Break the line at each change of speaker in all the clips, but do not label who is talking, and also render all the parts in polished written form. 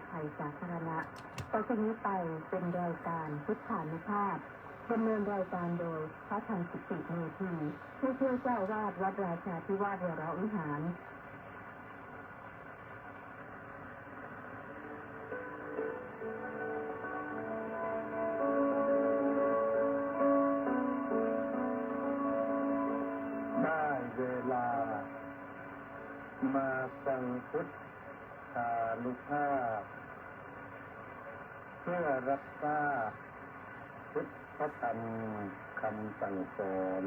ดภัยสาธารณะต่อจากนี้ไปเป็นรายการพุทธานุภาพดำเนินรายการโดยพระธรรมกิติเมธีผู้ช่วยเจ้าวาดวัดราชาธิวาสวรวิหาร
ได้เวลามาฟังพุทธานุภาพเพื่อรับทราบพุทธธรรมคำสั่งสอน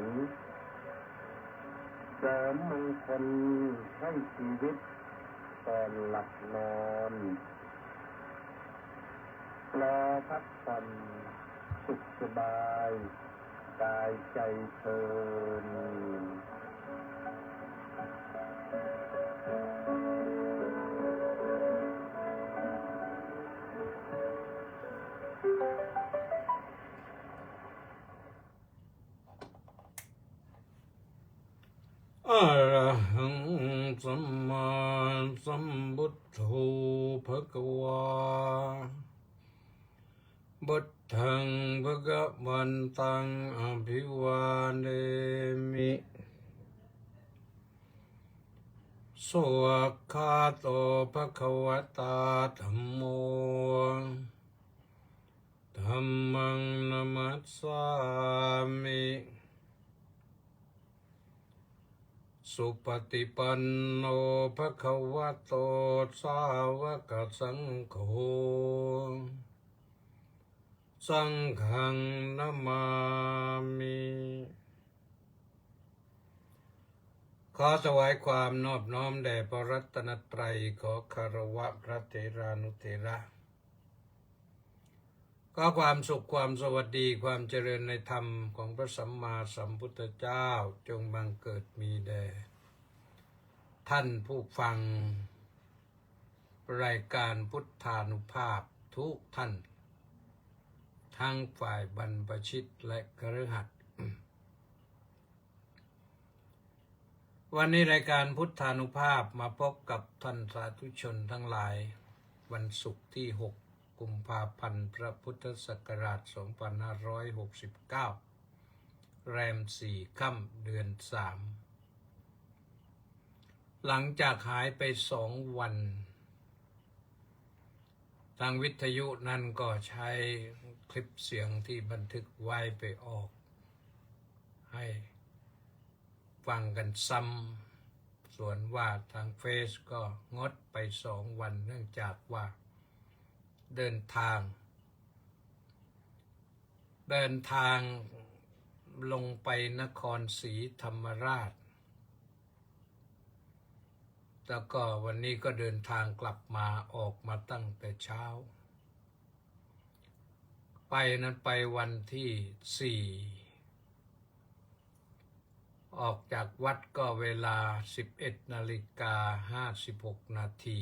เสริมมงคลให้ชีวิตก่อนหลับนอนรอพักผ่อนสุขสบายกายใจเทิน
อะระหังสัมมาสัมพุทโธภะคะวาพุทธังภะคะวันตังอภิวาเทมิสวากขาโตภะคะวตาธัมโมธัมมังนัมมัสสามิสุปฏิปันโนภะคะวะโตสาวกสังโฆสังฆังนะมามิขอถวายความนอบน้อมแด่พระรัตนตรัยขอคารวะพระเถรานุเถระขอความสุขความสวัสดีความเจริญในธรรมของพระสัมมาสัมพุทธเจ้าจงบังเกิดมีแด่ท่านผู้ฟังรายการพุทธานุภาพทุกท่านทั้งฝ่ายบรรพชิตและคฤหัสถ์วันนี้รายการพุทธานุภาพมาพบกับท่านสาธุชนทั้งหลายวันศุกร์ที่6 กุมภาพันธ์พระพุทธศักราช 2569 แรม 4 ค่ำเดือน 3 หลังจากหายไป2 วันทางวิทยุนั้นก็ใช้คลิปเสียงที่บันทึกไว้ไปออกให้ฟังกันซ้ำส่วนว่าทางเฟซก็งดไป2 วันเนื่องจากว่าเดินทางลงไปนครศรีธรรมราชแล้วก็วันนี้ก็เดินทางกลับมาออกมาตั้งแต่เช้าไปนั้นไปวันที่ 4ออกจากวัดก็เวลา 11:56 นาที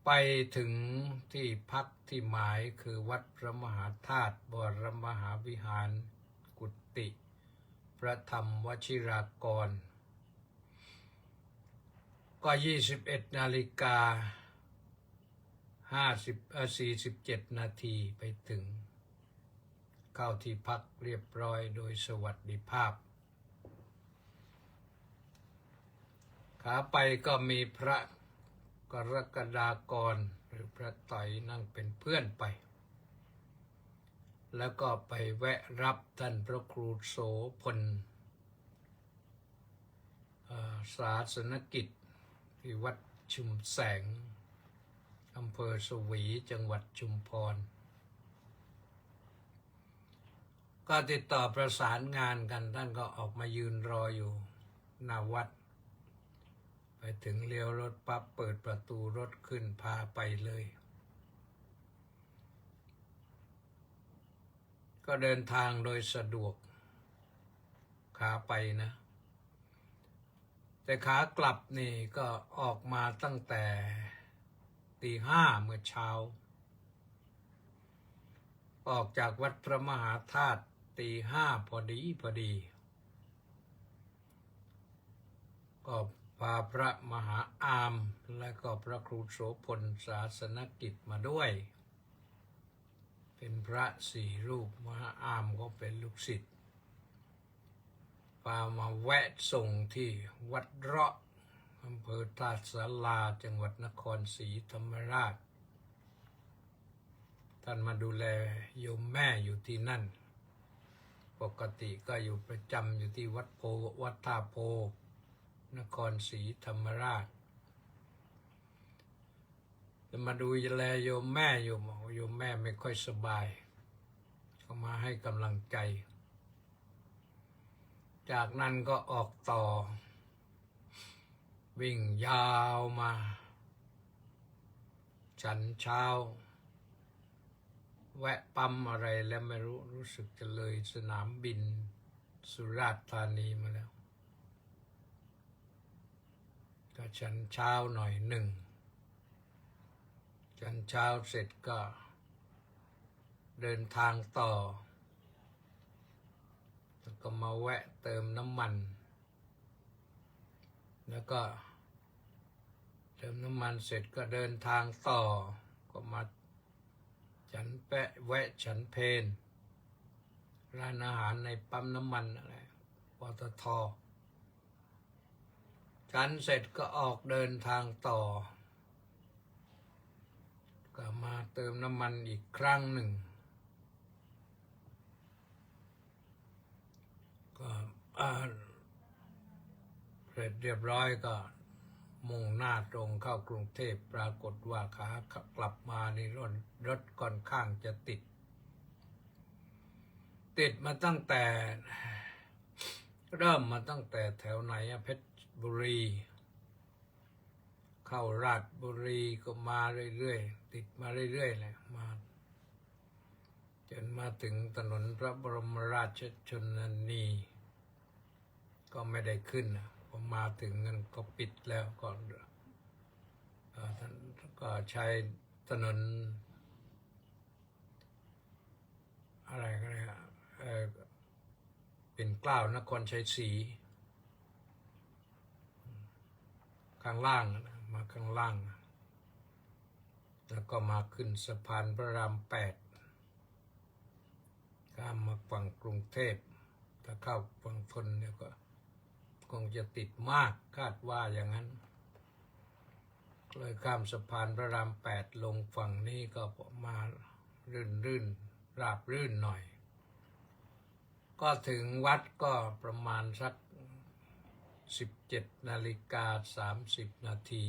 ไปถึงที่พักที่หมายคือวัดพระมหาธาตุวรมหาวิหารกุฏิพระธรรมวชิรากรก็ 21:47 นาทีไปถึงเข้าที่พักเรียบร้อยโดยสวัสดิภาพขาไปก็มีพระกรกฎากรหรือพระต่อยนั่งเป็นเพื่อนไปแล้วก็ไปแวะรับท่านพระครูโสพลศาสนกิจที่วัดชุมแสงอำเภอสวีจังหวัดชุมพรก็ติดต่อประสานงานกันท่านก็ออกมายืนรออยู่หน้าวัดไปถึงเลี้ยวรถปั๊บเปิดประตูรถขึ้นพาไปเลยก็เดินทางโดยสะดวกขาไปนะแต่ขากลับนี่ก็ออกมาตั้งแต่ตี 5เมื่อเช้าออกจากวัดพระมหาธาตุตี 5พอดีก็ไป พาพระมหาอามและก็พระครูโสพลศาสนกิจมาด้วย เป็นพระ4 รูปมหาอามก็เป็นลูกศิษย์พามาแวะส่งที่วัดเราะอำเภอท่าสาราจังหวัดนครศรีธรรมราชท่านมาดูแลโยมแม่อยู่ที่นั่นปกติก็อยู่ประจำอยู่ที่วัดท่าโพนครศรีธรรมราชจะมาดูแลโยมแม่โยมแม่ไม่ค่อยสบายก็มาให้กำลังใจจากนั้นก็ออกต่อวิ่งยาวมาฉันเช้าแวะปั๊มอะไรแล้วไม่รู้สึกจะเลยสนามบินสุราษฎร์ธานีมาแล้วก็ฉันเช้าหน่อยหนึ่งฉันเช้าเสร็จก็เดินทางต่อแล้วก็มาแวะเติมน้ำมันแล้วก็เติมน้ำมันเสร็จก็เดินทางต่อก็มาแวะฉันเพลร้านอาหารในปั๊มน้ำมันอะไรปตท.ฉันเสร็จก็ออกเดินทางต่อก็มาเติมน้ำมันอีกครั้งหนึ่งก็เสร็จเรียบร้อยก็มุ่งหน้าตรงเข้ากรุงเทพปรากฏว่าขากลับมานี่รถค่อนข้างจะติดมาตั้งแต่เริ่มมาตั้งแต่แถวไหนเพชรบุรีเข้าราชบุรีก็มาเรื่อยๆติดมาเรื่อยๆเลยมาจนมาถึงถนนพระบรมราชชนนีก็ไม่ได้ขึ้นพอมาถึงนั้นก็ปิดแล้วก่อนท่านก็ใช้ถนนอะไรกันเนี่ยเป็นเกล้านครชัยศรีข้างล่างมาข้างล่างแล้วก็มาขึ้นสะพานพระราม 8ข้ามมาฝั่งกรุงเทพถ้าเข้าฝั่งทนเนี่ยก็คงจะติดมากคาดว่าอย่างนั้นเลยข้ามสะพานพระราม 8ลงฝั่งนี้ก็มารื่นราบรื่นหน่อยก็ถึงวัดก็ประมาณสัก17:30 นาที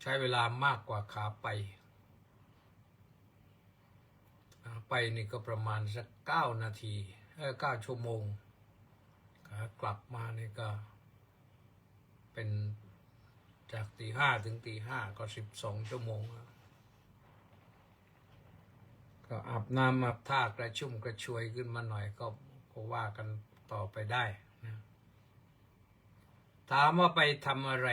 ใช้เวลามากกว่าขาไปนี่ก็ประมาณสัก9 นาที9 ชั่วโมงขากลับมานี่ก็เป็นจากตี 5ถึงตี 5ก็12 ชั่วโมงก็อาบน้ำอาบท่ากระชุ่มกระชวยขึ้นมาหน่อยก็ว่ากันต่อไปได้นะถามว่าไปทำอะไร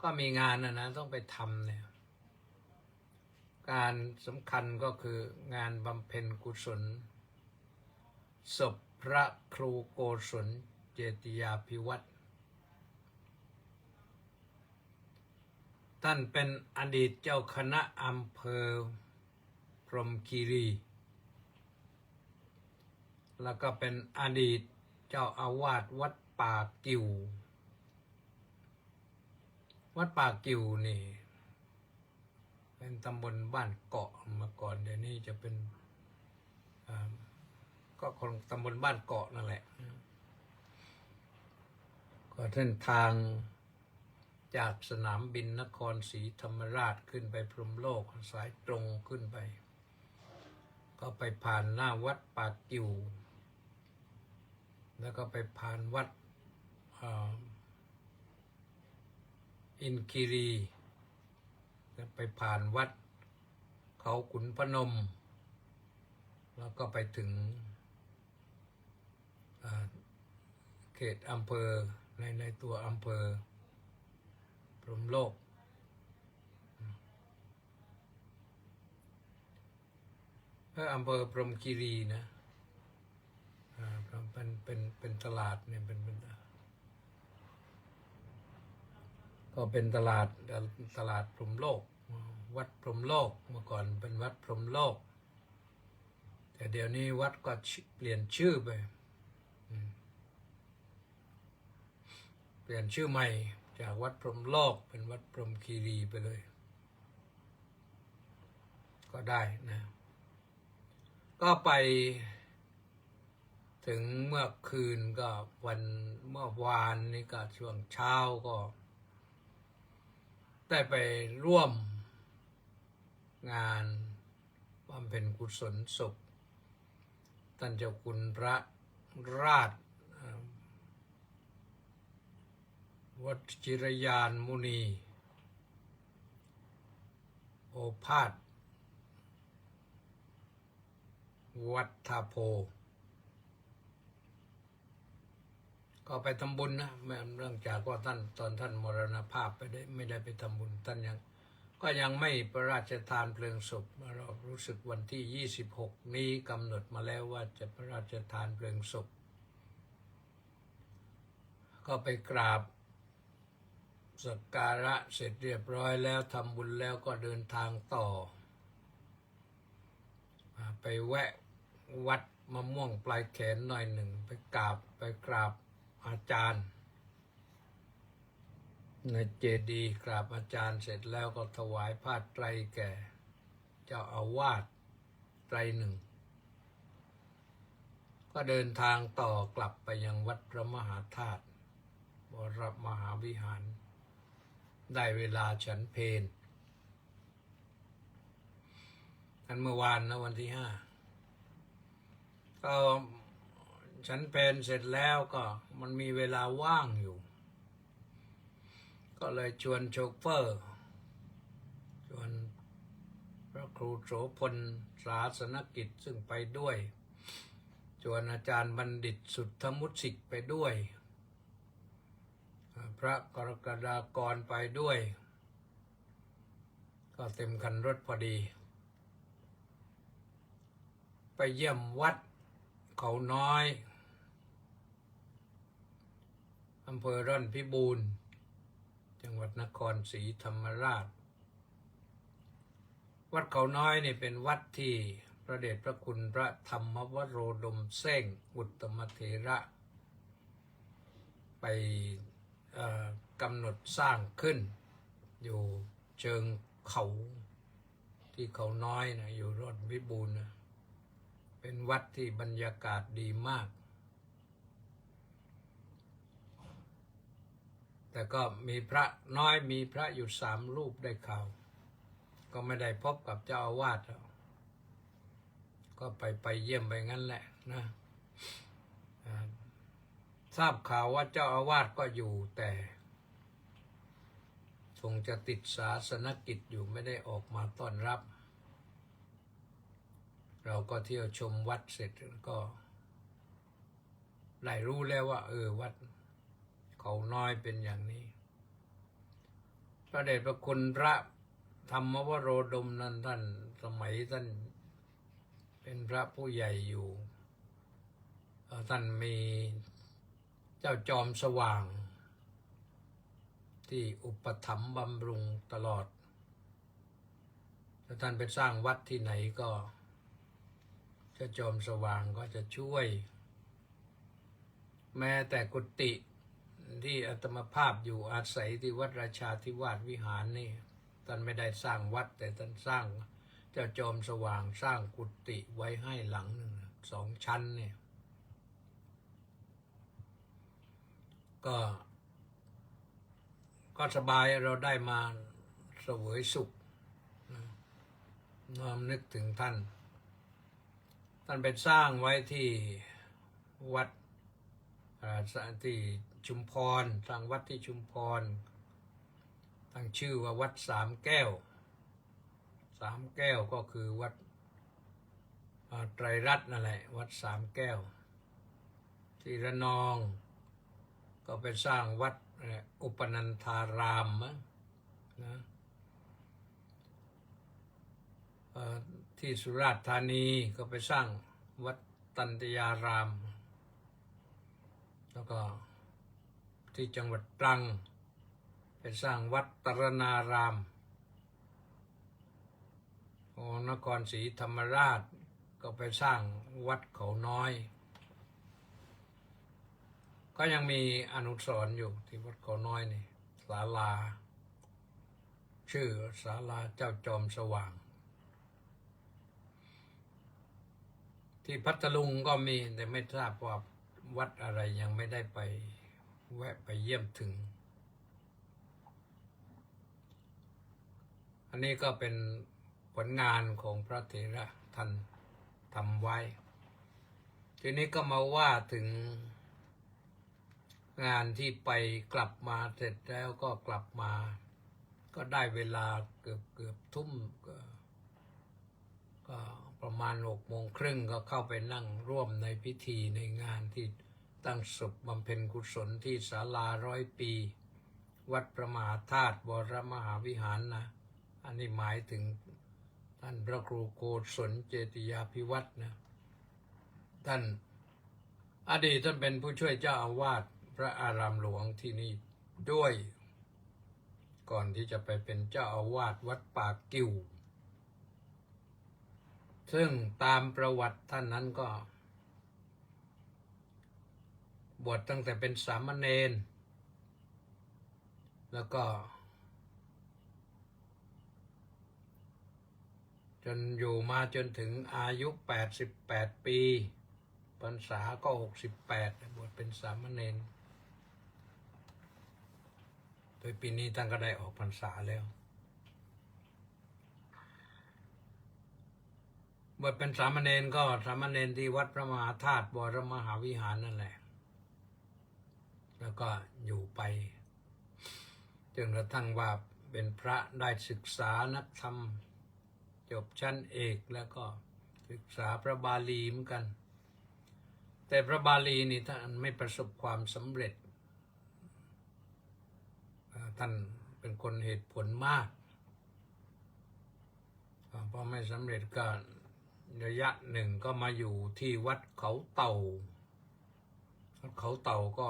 ก็มีงานนะต้องไปทำเนี่ยการสำคัญก็คืองานบำเพ็ญกุศลศพพระครูโกศลเจติยาภิวัตรท่านเป็นอดีตเจ้าคณะอำเภอพรหมคีรีแล้วก็เป็นอดีตเจ้าอาวาสวัดป่ากิ่ววัดป่ากิ่วนี่เป็นตำบลบ้านเกาะมาก่อนเดี๋ยวนี้จะเป็นก็คนตำบลบ้านเกาะนั่นแหละก็เส้นทางจากสนามบินนครศรีธรรมราชขึ้นไปพรหมโลกสายตรงขึ้นไปก็ไปผ่านหน้าวัดป่ากิ่วแล้วก็ไปผ่านวัดอินคีรีแล้วไปผ่านวัดเขาขุนพนมแล้วก็ไปถึงเขตอำเภอในตัวอำเภอพรหมโลกอำเภอพรหมคีรีนะเป็นตลาดเนี่ยเป็น ก็เป็นตลาดพรหมโลก วัดพรหมโลกเมื่อก่อนเป็นวัดพรหมโลก แต่เดี๋ยวนี้วัดก็เปลี่ยนชื่อไปเปลี่ยนชื่อใหม่จากวัดพรหมโลกเป็นวัดพรหมคีรีไปเลย ก็ได้นะ ก็ไปถึงเมื่อคืนก็เมื่อวานนี่ก็ช่วงเช้าก็ได้ไปร่วมงานบำเพ็ญกุศลศพท่านเจ้าคุณพระราชวชิรยานมุนีโอภาสวัฒโพก็ไปทำบุญนะเนื่องจากว่าตอนท่านมรณภาพไม่ได้ไปทำบุญท่านก็ยังไม่ประราชทานเพลิงศพเรารู้สึกวันที่26นี้กำหนดมาแล้วว่าจะพระราชทานเพลิงศพก็ไปกราบสักการะเสร็จเรียบร้อยแล้วทำบุญแล้วก็เดินทางต่อไปแวะวัดมะม่วงปลายแขนหน่อยหนึ่งไปกราบอาจารย์ในเจดีย์กราบอาจารย์เสร็จแล้วก็ถวายผ้าไตรแก่เจ้าอาวาสไตรหนึ่งก็เดินทางต่อกลับไปยังวัดพระมหาธาตุวรมหาวิหารได้เวลาฉันเพลอันเมื่อวานนะวันที่5ก็ฉันเพลเสร็จแล้วก็มันมีเวลาว่างอยู่ก็เลยชวนโชเฟอร์ชวนพระครูโสพลศาสนกิจซึ่งไปด้วยชวนอาจารย์บัณฑิตสุทธมุสิกไปด้วยพระกรกฎากรไปด้วยก็เต็มคันรถพอดีไปเยี่ยมวัดเขาน้อยอำเภอร่อนพิบูรณ์จังหวัดนครศรีธรรมราชวัดเขาน้อยนี่เป็นวัดที่พระเดชพระคุณพระธรรมวโรดมเส้งอุตตมเถระไปกำหนดสร้างขึ้นอยู่เชิงเขาที่เขาน้อยนะอยู่ร่อนพิบูรณ์นะเป็นวัดที่บรรยากาศดีมากแต่ก็มีพระน้อยมีพระอยู่3 รูปได้ข่าวก็ไม่ได้พบกับเจ้าอาวาสก็ไปเยี่ยมไปงั้นแหละนะทราบข่าวว่าเจ้าอาวาสก็อยู่แต่คงจะติดศาสนกิจอยู่ไม่ได้ออกมาต้อนรับเราก็เที่ยวชมวัดเสร็จก็ได้รู้แล้วว่าวัดเขาน้อยเป็นอย่างนี้พระเดชพระคุณพระธรรมวโรดมนั้นท่านสมัยท่านเป็นพระผู้ใหญ่อยู่ท่านมีเจ้าจอมสว่างที่อุปถัมภ์บำรุงตลอดถ้าท่านไปสร้างวัดที่ไหนก็เจ้าจอมสว่างก็จะช่วยแม้แต่กุฏิที่อาตมาภาพอยู่อาศัยที่วัดราชาธิวาสวิหารนี่ท่านไม่ได้สร้างวัดแต่ท่านสร้างเจ้าจอมสว่างสร้างกุฏิไว้ให้หลังหนึ่ง2 ชั้นเนี่ยก็สบายเราได้มาเสวยสุขน้อมนึกถึงท่านไปสร้างไว้ที่วัดที่ชุมพรสร้างวัดที่ชุมพรตั้งชื่อว่าวัด3 แก้ว3 แก้วก็คือวัดไตรรัตน์นั่นแหละวัด3 แก้วที่ระนองก็ไปสร้างวัดอุปนันธารามนะที่สุราษฎร์ธานีก็ไปสร้างวัดตันตยารามแล้วก็ที่จังหวัดตรังไป ไปสร้างวัดตรณารามของนครศรีธรรมราชก็ไปสร้างวัดเขาน้อย ก็ยังมีอนุสรณ์อยู่ที่วัดเขาน้อยนี่ศาลาชื่อศาลาเจ้าจอมสว่างที่พัทลุงก็มีแต่ไม่ทราบว่าวัดอะไรยังไม่ได้ไปแวะไปเยี่ยมถึงอันนี้ก็เป็นผลงานของพระเถระท่านทำไว้ทีนี้ก็มาว่าถึงงานที่ไปกลับมาเสร็จแล้วก็กลับมาก็ได้เวลาเกือบทุ่มก็ประมาณ6:30ก็เข้าไปนั่งร่วมในพิธีในงานที่ตั้งศพบำเพ็ญกุศลที่ศาลา100 ปีวัดพระมหาธาตุวรมหาวิหารนะอันนี้หมายถึงท่านพระครูโกศลเจติยาภิวัฒน์นะท่านอดีตท่านเป็นผู้ช่วยเจ้าอาวาสพระอารามหลวงที่นี่ด้วยก่อนที่จะไปเป็นเจ้าอาวาสวัดป่ากิ่วซึ่งตามประวัติท่านนั้นก็บวชตั้งแต่เป็นสามเณรแล้วก็จนอยู่มาจนถึงอายุ88 ปีพรรษาก็68บวชเป็นสามเณรโดยปีนี้ท่านก็ได้ออกพรรษาแล้วบวชเป็นสามเณรก็สามเณรที่วัดพระมหาธาตุวรมหาวิหารนั่นแหละแล้วก็อยู่ไปจนกระทั่งว่าเป็นพระได้ศึกษานักธรรมจบชั้นเอกแล้วก็ศึกษาพระบาลีเหมือนกันแต่พระบาลีนี่ท่านไม่ประสบความสำเร็จท่านเป็นคนเหตุผลมากพอไม่สำเร็จก็ระยะหนึ่งก็มาอยู่ที่วัดเขาเต่าวัดเขาเต่าก็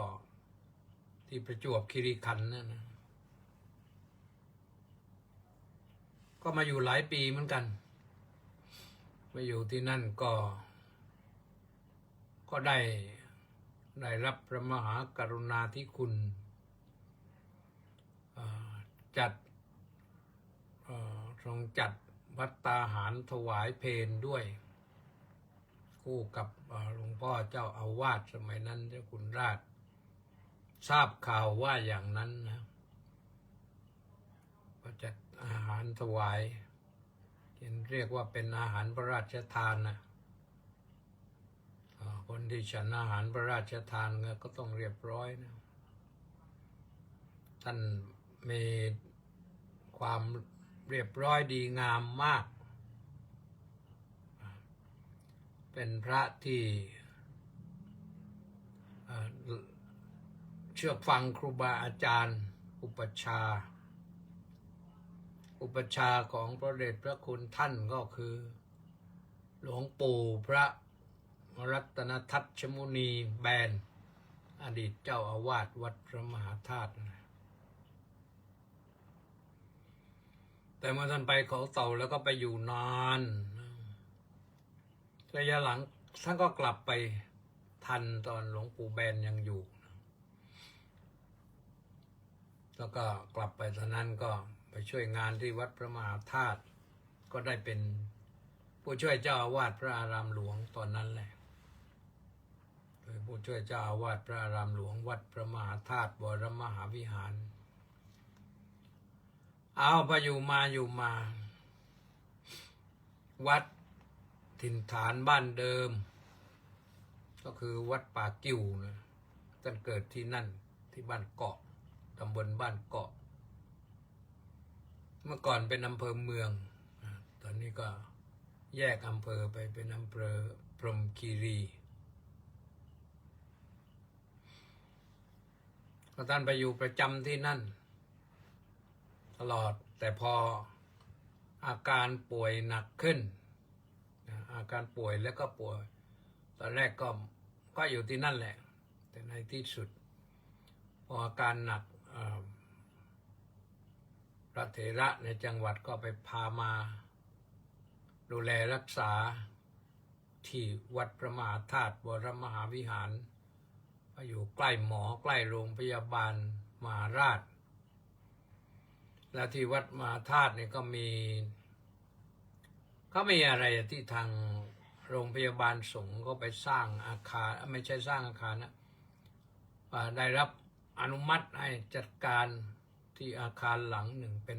ที่ประจวบคีรีขันธ์นั่นนะก็มาอยู่หลายปีเหมือนกันมาอยู่ที่นั่นก็ได้รับพระมหากรุณาธิคุณจัดทรงจัดภัตตาหารถวายเพลด้วยคู่กับหลวงพ่อเจ้าอาวาสสมัยนั้นเจ้าคุณราชทราบข่าวว่าอย่างนั้นนะก็จัดอาหารถวายเรียกว่าเป็นอาหารพระราชทานนะคนที่ฉันอาหารพระราชทานก็ต้องเรียบร้อยนะท่านมีความเรียบร้อยดีงามมากเป็นพระที่เชื่อฟังครูบาอาจารย์อุปัชฌาย์ของพระเดชพระคุณท่านก็คือหลวงปู่พระรัตนทัตชมุนีแบนอดีตเจ้าอาวาสวัดพระมหาธาตุแต่เมื่อท่านไปเขาเต่าแล้วก็ไปอยู่นานระยะหลังท่านก็กลับไปทันตอนหลวงปู่แบนยังอยู่แล้วก็กลับไปตอนนั้นก็ไปช่วยงานที่วัดพระมหาธาตุก็ได้เป็นผู้ช่วยเจ้าอาวาสพระอารามหลวงตอนนั้นแหละโดยผู้ช่วยเจ้าอาวาสพระอารามหลวงวัดพระมหาธาตุวรมหาวิหารเอาไปอยู่มาวัดถิ่นฐานบ้านเดิมก็คือวัดป่ากิ่วนะท่านเกิดที่นั่นที่บ้านเกาะตำบลบ้านเกาะเมื่อก่อนเป็นอำเภอเมืองตอนนี้ก็แยกอำเภอไปเป็นอำเภอพรหมคีรีก็ท่านไปอยู่ประจำที่นั่นตลอดแต่พออาการป่วยหนักขึ้นอาการป่วยแล้วก็ป่วยตอนแรกก็อยู่ที่นั่นแหละแต่ในที่สุดพออาการหนัก พระเถระในจังหวัดก็ไปพามาดูแลรักษาที่วัดพระมหาธาตุวรมหาวิหารอยู่ใกล้หมอใกล้โรงพยาบาลมหาราชและที่วัดมหาธาตุนี่ก็มีอะไรที่ทางโรงพยาบาลสงฆ์ก็ไปสร้างอาคารไม่ใช่สร้างอาคารนะได้รับอนุมัติให้จัดการที่อาคารหลังหนึ่งเป็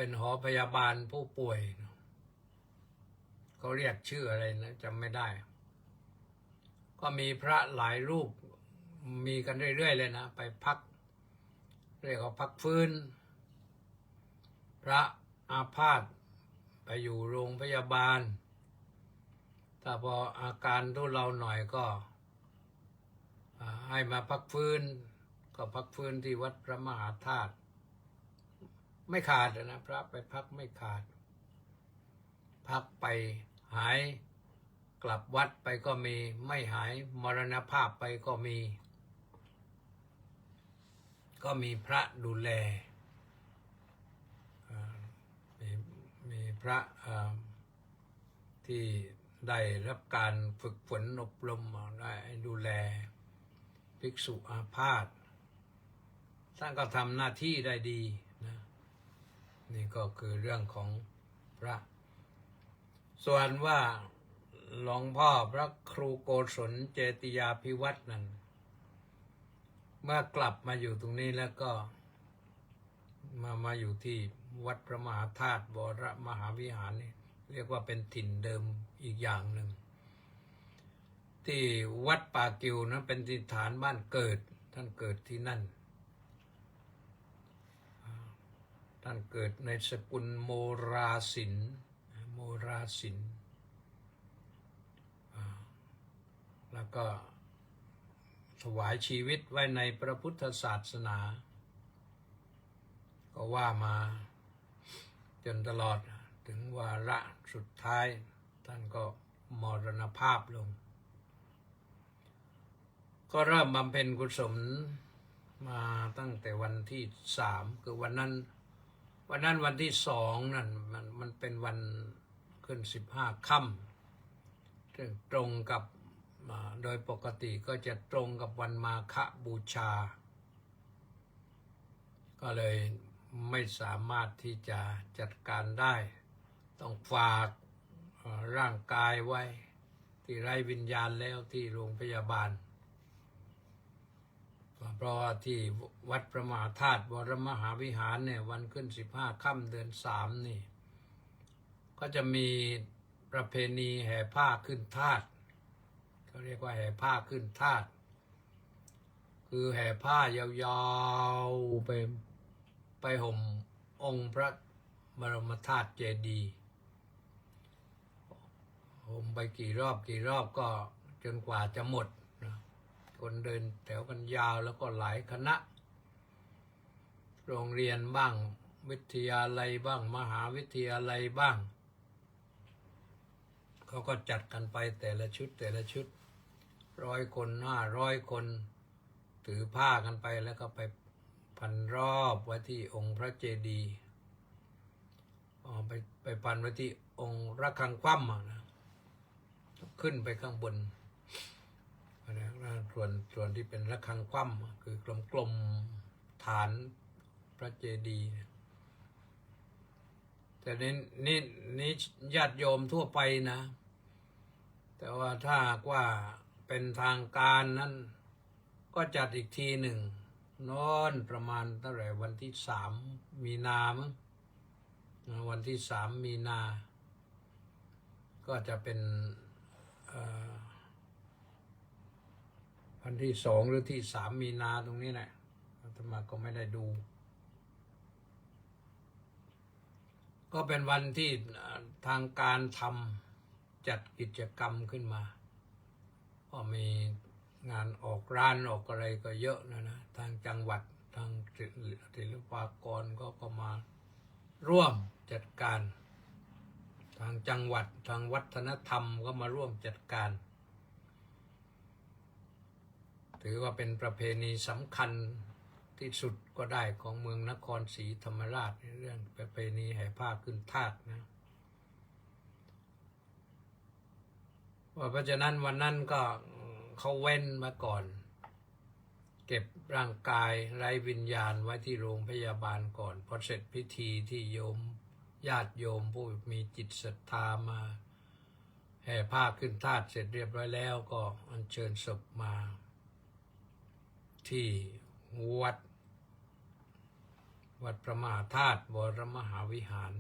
นหอพยาบาลผู้ป่วยเขาเรียกชื่ออะไรนะจำไม่ได้ก็มีพระหลายรูปมีกันเรื่อยๆเลยนะไปพักเรียกว่าพักฟื้นพระอาพาธไปอยู่โรงพยาบาลถ้าพออาการทุเลาหน่อยก็ให้มาพักฟื้นก็พักฟื้นที่วัดพระมหาธาตุไม่ขาดนะพระไปพักไม่ขาดพักไปหายกลับวัดไปก็มีไม่หายมรณภาพไปก็มีพระดูแลมีพระที่ได้รับการฝึกฝนอบรมได้ดูแลภิกษุอาพาธท่านก็ทำหน้าที่ได้ดีนะนี่ก็คือเรื่องของพระส่วนว่าหลวงพ่อพระครูโกศลเจติยาภิวัฒน์นั้นเมื่อกลับมาอยู่ตรงนี้แล้วก็มาอยู่ที่วัดพระมหาธาตุวรมหาวิหารนี่เรียกว่าเป็นถิ่นเดิมอีกอย่างหนึ่งที่วัดป่ากิวนั้นเป็นที่ฐานบ้านเกิดท่านเกิดที่นั่นท่านเกิดในสกุลโมราสินแล้วก็ถวายชีวิตไว้ในพระพุทธศาสนาก็ว่ามาจนตลอดถึงวาระสุดท้ายท่านก็มรณภาพลงก็เริ่มบำเพ็ญกุศลมาตั้งแต่วันที่3คือวันนั้นวันที่2นั่นมันเป็นวันขึ้น15 ค่ำซึ่งตรงกับโดยปกติก็จะตรงกับวันมาฆบูชาก็เลยไม่สามารถที่จะจัดการได้ต้องฝากร่างกายไว้ที่ไร้วิญญาณแล้วที่โรงพยาบาลเพราะว่าที่วัดพระมหาธาตุวรมหาวิหารเนี่ยวันขึ้น15 ค่ำเดือน3นี่ก็จะมีประเพณีแห่ผ้าขึ้นธาตุเขาเรียกว่าแห่ผ้าขึ้นธาตุคือแห่ผ้ายาวๆไปห่มองค์พระบรมธาตุเจดีย์ห่มไปกี่รอบก็จนกว่าจะหมดนะคนเดินแถวกันยาวแล้วก็หลายคณะโรงเรียนบ้างวิทยาลัยบ้างมหาวิทยาลัยบ้างเขาก็จัดกันไปแต่ละชุด100 คน500 คนถือผ้ากันไปแล้วก็ไปพันรอบไว้ที่องค์พระเจดีย์ไปพันไว้ที่องค์ระฆังคว่ำนะขึ้นไปข้างบนส่วนที่เป็นระฆังคว่ำคือกลมๆฐานพระเจดีย์แต่นี้ญาติโยมทั่วไปนะแต่ว่าถ้าว่าเป็นทางการนั้นก็จัดอีกทีหนึ่งนอนประมาณเท่าไหร่วันที่3 มีนามั้งวันที่3 มีนาก็จะเป็นวันที่2หรือที่3 มีนาตรงนี้แหละอาตมาก็ไม่ได้ดูก็เป็นวันที่ทางการทำจัดกิจกรรมขึ้นมาก็มีงานออกร้านออกอะไรก็เยอะนะทางจังหวัดทางศิลปากรก็มาร่วมจัดการทางจังหวัดทางวัฒนธรรมก็มาร่วมจัดการถือว่าเป็นประเพณีสำคัญ ที่สุดก็ได้ของเมืองนครศรีธรรมราชในเรื่องประเพณีแห่ผ้าขึ้นธาตุนะเพราะฉะนั้นวันนั้นก็เขาเว้นมาก่อนเก็บร่างกายไร้วิญญาณไว้ที่โรงพยาบาลก่อนพอเสร็จพิธีที่โยมญาติโยมผู้มีจิตศรัทธามาแห่ผ้าขึ้นธาตุเสร็จเรียบร้อยแล้วก็อัญเชิญศพมาที่วัดพระมหาธาตุวรมหาวิหาร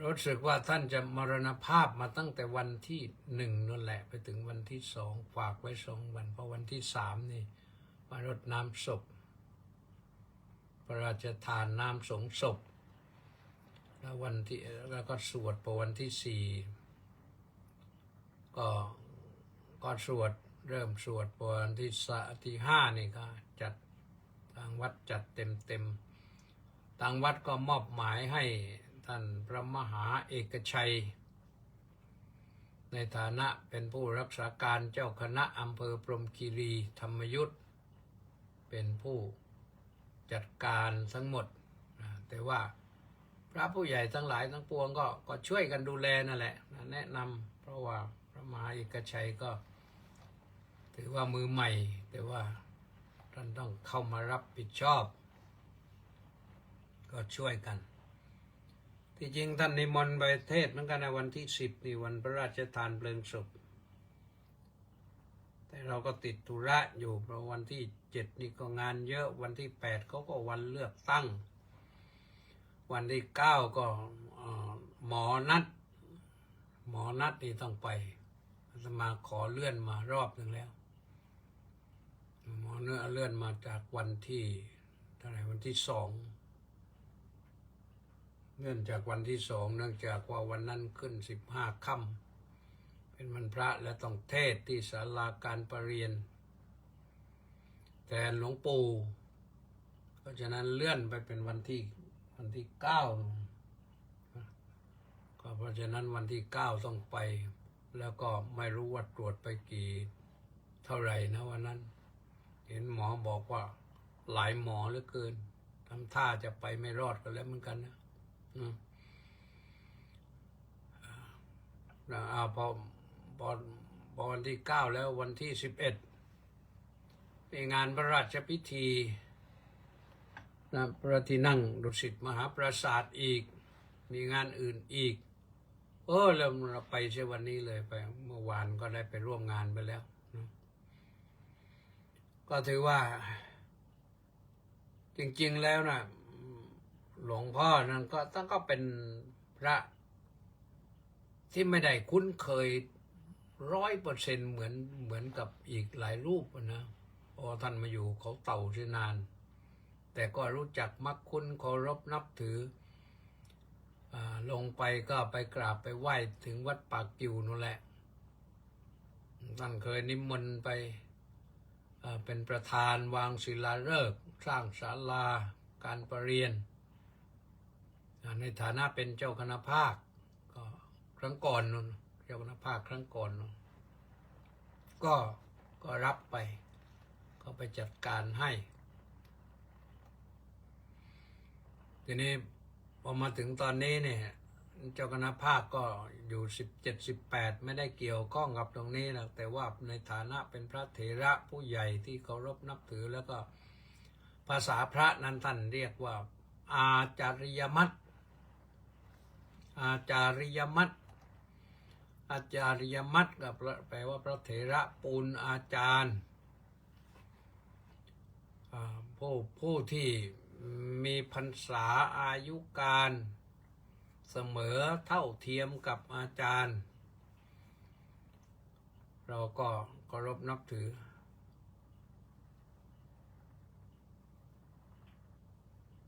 รู้สึกว่าท่านจะมรณภาพมาตั้งแต่วันที่1นั่นแหละไปถึงวันที่2ฝากไว้2 วันเพราะวันที่3นี่มารดน้ำศพพระราชทานน้ำสงศพแล้วก็สวดพอวันที่4ก็สวดเริ่มสวดพอวันที่5นี่ก็จัดทางวัดจัดเต็มทางวัดก็มอบหมายให้ท่านพระมหาเอกชัยในฐานะเป็นผู้รักษาการเจ้าคณะอำเภอพรหมคีรีธรรมยุทธเป็นผู้จัดการทั้งหมดแต่ว่าพระผู้ใหญ่ทั้งหลายทั้งปวงก็ช่วยกันดูแลนั่นแหละแนะนำเพราะว่าพระมหาเอกชัยก็ถือว่ามือใหม่แต่ว่าท่านต้องเข้ามารับผิดชอบก็ช่วยกันที่จริงท่านนิมนต์ไปเทศน์เหมือนกันในวันที่10นี่วันพระราชทานเพลิงศพแต่เราก็ติดธุระอยู่เพราะวันที่7นี่ก็งานเยอะวันที่8เขาก็วันเลือกตั้งวันที่9ก็หมอนัดนี่ต้องไปอาตมาขอเลื่อนมารอบหนึ่งแล้วหมอเลื่อนมาจากวันที่เท่าไหร่วันที่2เนื่องจากวันที่2เนื่องจากว่าวันนั้นขึ้น15 ค่ำเป็นวันพระและต้องเทศที่ศาลาการประเรียนแทนหลวงปู่เพราะฉะนั้นเลื่อนไปเป็นวันที่9ก็เพราะฉะนั้นวันที่9ต้องไปแล้วก็ไม่รู้ว่าตรวจไปเท่าไหร่นะวันนั้นเห็นหมอบอกว่าหลายหมอเหลือเกินทำท่าจะไปไม่รอดกันแล้วเหมือนกันนะพอวันที่9แล้ววันที่11มีงานพระราชพิธีพระที่นั่งดุสิตมหาปราสาทอีกมีงานอื่นอีกแล้วเราไปเช้วันนี้เลยไปเมื่อวานก็ได้ไปร่วมงานไปแล้วก็ถือว่าจริงๆแล้วนะหลวงพ่อนั้นก็เป็นพระที่ไม่ได้คุ้นเคย100%เหมือนกับอีกหลายรูปนะพอท่านมาอยู่เขาเต่าที่นานแต่ก็รู้จักมักคุ้นเคารพนับถือลงไปก็ไปกราบไปไหว้ถึงวัดปากกิ่วนั่นแหละท่านเคยนิมนต์ไปเป็นประธานวางศิลาฤกษ์สร้างศาลาการประเรียนในฐานะเป็นเจ้าคณะภาคก็ครั้งก่อนนู่นเจ้าคณะภาคครั้งก่อนนู่นก็รับไปก็ไปจัดการให้ทีนี้พอมาถึงตอนนี้เนี่ยเจ้าคณะภาคก็อยู่17-18ไม่ได้เกี่ยวข้องกับตรงนี้นะแต่ว่าในฐานะเป็นพระเถระผู้ใหญ่ที่เคารพนับถือแล้วก็ภาษาพระนั้นท่านเรียกว่าอาจาริยมัตก็แปลว่าพระเถระปูนอาจารย์ผู้ที่มีพรรษาอายุการเสมอเท่าเทียมกับอาจารย์เราก็เคารพนับถือ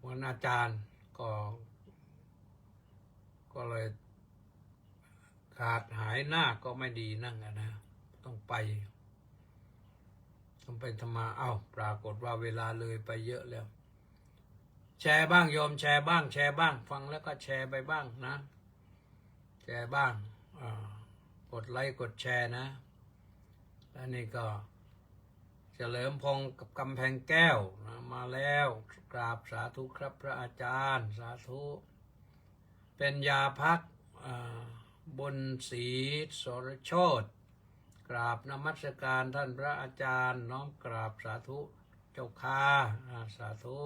วันอาจารย์ก็เลยขาดหายหน้าก็ไม่ดีนั่งนะต้องไปทำมาปรากฏว่าเวลาเลยไปเยอะแล้วแชร์บ้างโยมแชร์บ้างฟังแล้วก็แชร์ไปบ้างนะแชร์บ้างกดไลค์กดแชร์นะ และนี่ก็เฉลิมพงศ์กับกำแพงแก้วนะมาแล้วกราบสาธุครับพระอาจารย์สาธุเป็นยาพักบุญศรีสรโชติกราบนมัสการท่านพระอาจารย์น้อมกราบสาธุเจ้าค่าสาธุ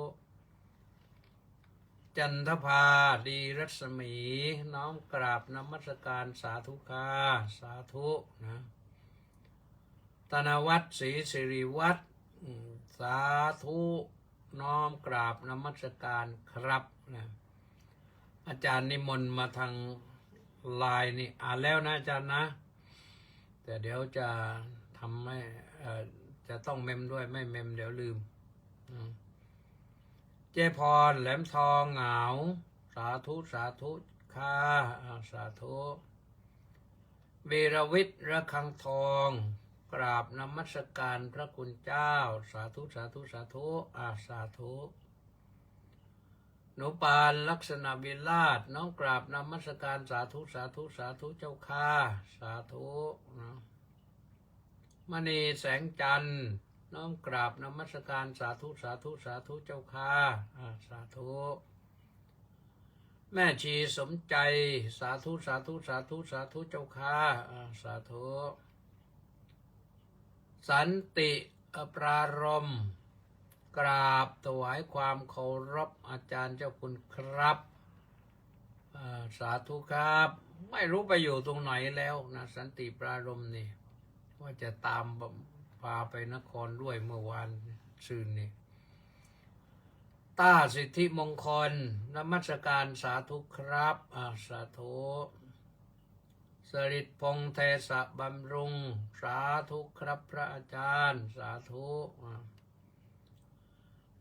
จันทภาดีรัศมีน้อมกราบนมัสการสาธุค่าสาธุนะธนวัฒน์ศรีสิริวัฒน์สาธุน้อมกราบนมัสการครับนะอาจารย์นิมนต์มาทางไลน์นี่อ่านแล้วนะอาจารย์นะแต่เดี๋ยวจะทำให้จะต้องเมมด้วยไม่เมมเดี๋ยวลืมเจพรแหลมทองเหงาสาธุสาธุค่ะสาธุวีรวิทย์ระฆังทองกราบนมัสการพระคุณเจ้าสาธุสาธุสาธุสาธุหนูปานลักษณะวิราชน้องกราบนมัสการสาธุสาธุสาธุเจ้าค่าสาธุนะมณีแสงจันทร์น้อมกราบนมัสการสาธุสาธุสาธุเจ้าค่าสาธุแม่ชีสมใจสาธุสาธุสาธุสาธุเจ้าค่าสาธุสันติปรารมณ์กราบถวายความเคารพอาจารย์เจ้าคุณครับสาธุครับไม่รู้ไปอยู่ตรงไหนแล้วนะสันติปรารมณ์นี่ว่าจะตามพาไปนครด้วยเมื่อวานซืนนี่ต้าสิทธิมงคลนมัสการสาธุครับสาธุสริตพงษ์เทศบำรุงสาธุครับพระอาจารย์สาธุ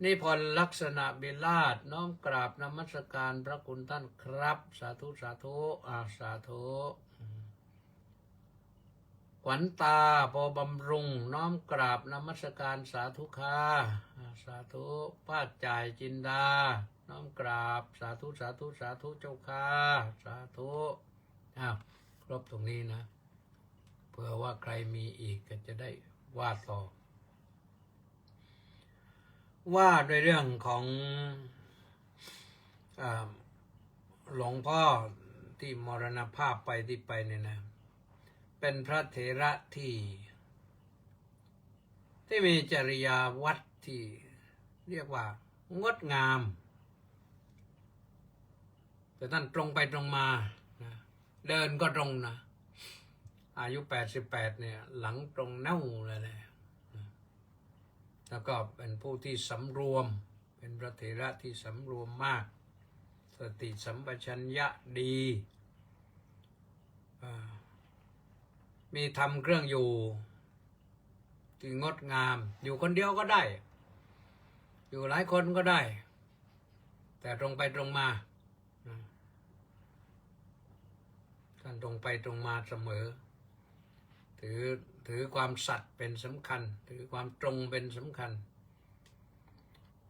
นิพนธ์ลักษณะบิลาศน้อมกราบนมัสการพระคุณท่านครับสาธุสาธุสาธุขวัญตาพอบำรุงน้อมกราบนมัสการสาธุค่ะสาธุป้าจ่ายจินดาน้อมกราบสาธุสาธุสาธุเจ้าค่ะสาธุครบตรงนี้นะเผื่อว่าใครมีอีกก็จะได้ว่าต่อว่าด้วยเรื่องของหลวงพ่อที่มรณภาพไปที่ไปเนี่ยนะเป็นพระเถระที่มีจริยาวัดที่เรียกว่างดงามแต่ท่านตรงไปตรงมานะเดินก็ตรงนะอายุ88เนี่ยหลังตรงแน่วเลยนะแล้วก็เป็นผู้ที่สำรวมเป็นพระเถระที่สำรวมมากสติสัมปชัญญะดีมีธรรมเครื่องอยู่ที่งดงามอยู่คนเดียวก็ได้อยู่หลายคนก็ได้แต่ตรงไปตรงมาท่านตรงไปตรงมาเสมอถือความสัตย์เป็นสำคัญถือความตรงเป็นสำคัญ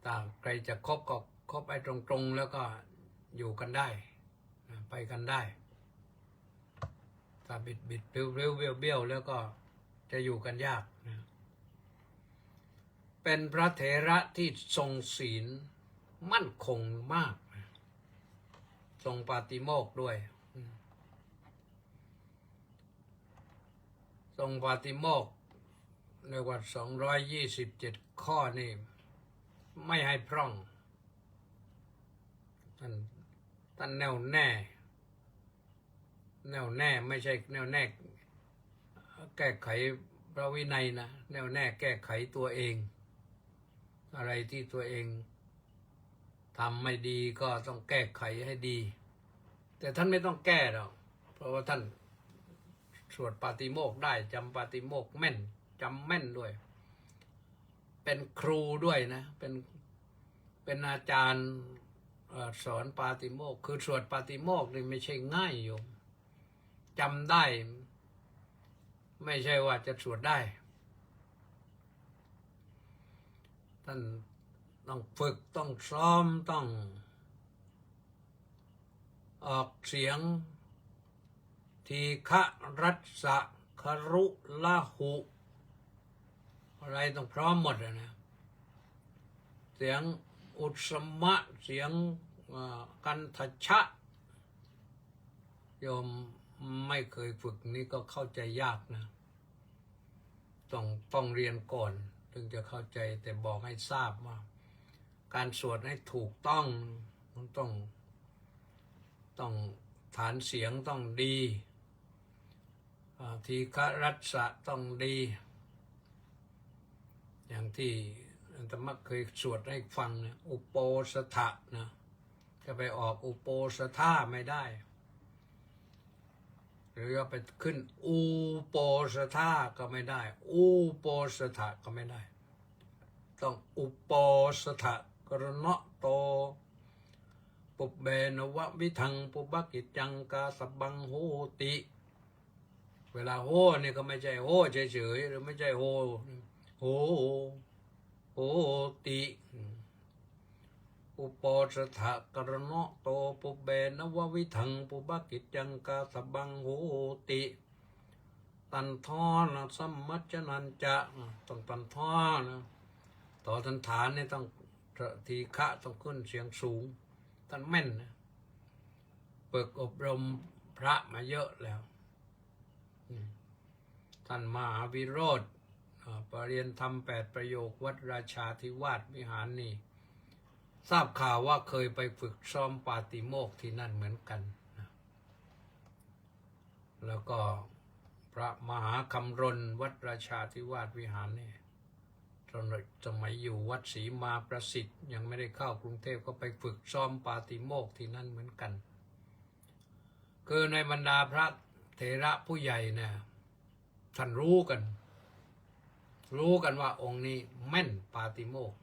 ถ้าใครจะคบก็คบไปตรงๆแล้วก็อยู่กันได้ไปกันได้ถ้าบิดเบี้ยวแล้วก็จะอยู่กันยากนะเป็นพระเถระที่ทรงศีลมั่นคงมากทรงปาติโมกข์ด้วยทรงปาติโมกข์เรียกว่า227ข้อนี่ไม่ให้พร่องท่านแน่วแน่ไม่ใช่แน่วแน่แก้ไขพระวินัยนะแน่วแน่แก้ไขตัวเองอะไรที่ตัวเองทำไม่ดีก็ต้องแก้ไขให้ดีแต่ท่านไม่ต้องแก้หรอกเพราะว่าท่านสวดปาติโมกข์ได้จำปาติโมกข์แม่นจำแม่นด้วยเป็นครูด้วยนะเป็นอาจารย์สอนปาติโมกข์คือสวดปาติโมกข์นี่ไม่ใช่ง่ายโยมจำได้ไม่ใช่ว่าจะสวดได้ท่านต้องฝึกต้องซ้อมต้องออกเสียงทีฆะรัสสะครุละหุ อะไรต้องพร้อมหมดนะเสียงอุสมะเสียงกันทชะโยมไม่เคยฝึกนี่ก็เข้าใจยากนะต้องเรียนก่อนถึงจะเข้าใจแต่บอกให้ทราบว่าการสวดให้ถูกต้องมันต้องฐานเสียงต้องดีทีฆรัสสะต้องดี อย่างที่อาตมาเคยสวดให้ฟังนะอุโปสถะนะจะไปออกอุโปสถาไม่ได้หรือว่าไปขึ้นอุโปสถาก็ไม่ได้อุโปสถะก็ไม่ได้ต้องอุโปสถะกรณะโตปุบเบนวะวิทังปุบกิจจังกาสบังโหติเวลาโหนี่ก็ไม่ใช่โหเฉยๆหรือไม่ใช่โหติอุปสถะกรณะโตปุเบนววิทังปุบกิจจังกาสบังโหติตันทอนะสัมมัจจนันจะต้องตันทอนะต่อทันฐานนี่ต้องทีฆะต้องขึ้นเสียงสูงท่านแม่นนะเปิดอบรมพระมาเยอะแล้วท่านมหาวิโรธปรริยนธรรม8 ประโยควัดราชาธิวาสวิหารนี่ทราบข่าวว่าเคยไปฝึกซ้อมปาติโมกข์ที่นั่นเหมือนกันนะแล้วก็พระมหาคำรณวัดราชาธิวาสวิหารนี่ตอนสมัยอยู่วัดศรีมาประสิทธิ์ยังไม่ได้เข้ากรุงเทพก็ไปฝึกซ้อมปาติโมกข์ที่นั่นเหมือนกันคือในบรรดาพระเถระผู้ใหญ่เนี่ยท่านรู้กันว่าองค์นี้แม่นปาติโมกข์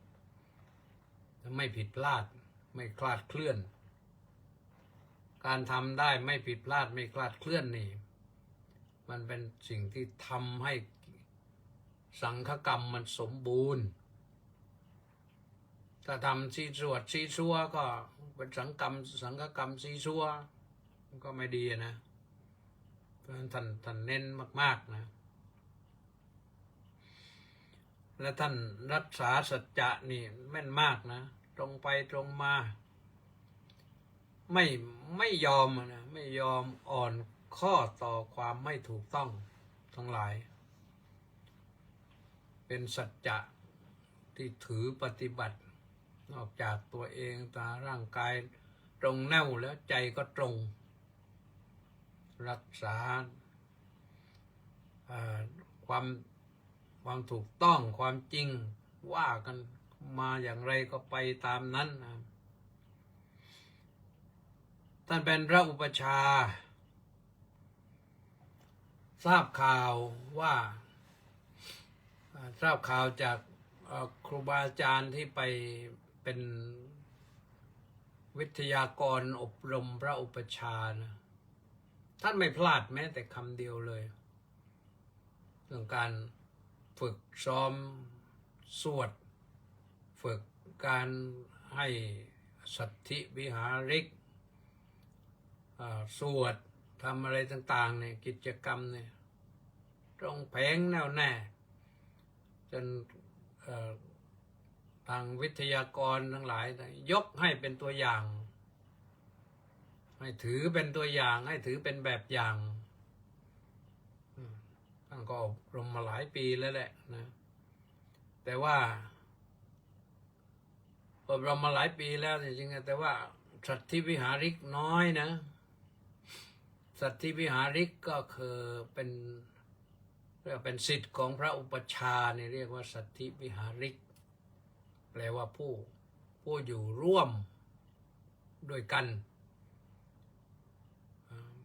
ไม่ผิดพลาดไม่คลาดเคลื่อนการทำได้ไม่ผิดพลาดไม่คลาดเคลื่อนนี่มันเป็นสิ่งที่ทำให้สังฆกรรมมันสมบูรณ์ถ้าทำซีสวดซีซัวก็เป็นสังฆกรรมซีซัวก็ไม่ดีนะเพราะฉะนั้นท่านเน้นมากๆนะและท่านรักษาสัจจะนี่แม่นมากนะตรงไปตรงมาไม่ยอมนะไม่ยอมอ่อนข้อต่อความไม่ถูกต้องทั้งหลายเป็นสัจจะที่ถือปฏิบัตินอกจากตัวเองตาร่างกายตรงแน่วแล้วใจก็ตรงรักษาความถูกต้องความจริงว่ากันมาอย่างไรก็ไปตามนั้นนะท่านเป็นพระอุปัชฌาย์ทราบข่าวจากครูบาอาจารย์ที่ไปเป็นวิทยากรอบรมพระอุปัชฌาย์นะท่านไม่พลาดแม้แต่คำเดียวเลยเรื่องการฝึกซ้อมสวดฝึกการให้สัทธิวิหาริกสวดทำอะไรต่างๆเนี่ยกิจกรรมเนี่ยตรงแผงแน่วแน่จนทางวิทยากรทั้งหลายยกให้เป็นตัวอย่างให้ถือเป็นตัวอย่างให้ถือเป็นแบบอย่างท่านก็อบรมมาหลายปีแล้วแหละนะแต่ว่าอบรมมาหลายปีแล้วจริงๆแต่ว่าสัทธิวิหาริกน้อยนะสัทธิวิหาริกก็คือเป็นศิษย์ของพระอุปัชฌาย์นี่เรียกว่าสัทธิวิหาริกแปลว่าผู้อยู่ร่วมด้วยกัน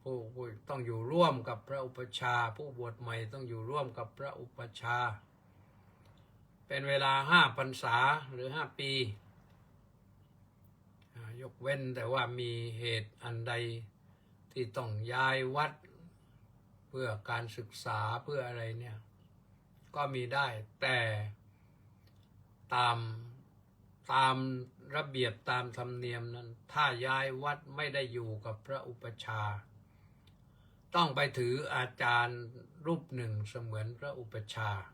ผู้ต้องอยู่ร่วมกับพระอุปัชฌาย์ผู้บวชใหม่ต้องอยู่ร่วมกับพระอุปัชฌาย์เป็นเวลา5 พรรษาหรือ5 ปียกเว้นแต่ว่ามีเหตุอันใดที่ต้องย้ายวัดเพื่อการศึกษาเพื่ออะไรเนี่ยก็มีได้แต่ตามระเบียบตามธรรมเนียมนั้นถ้าย้ายวัดไม่ได้อยู่กับพระอุปัชฌาย์ต้องไปถืออาจารย์รูปหนึ่งเสมือนพระอุปัชฌาย์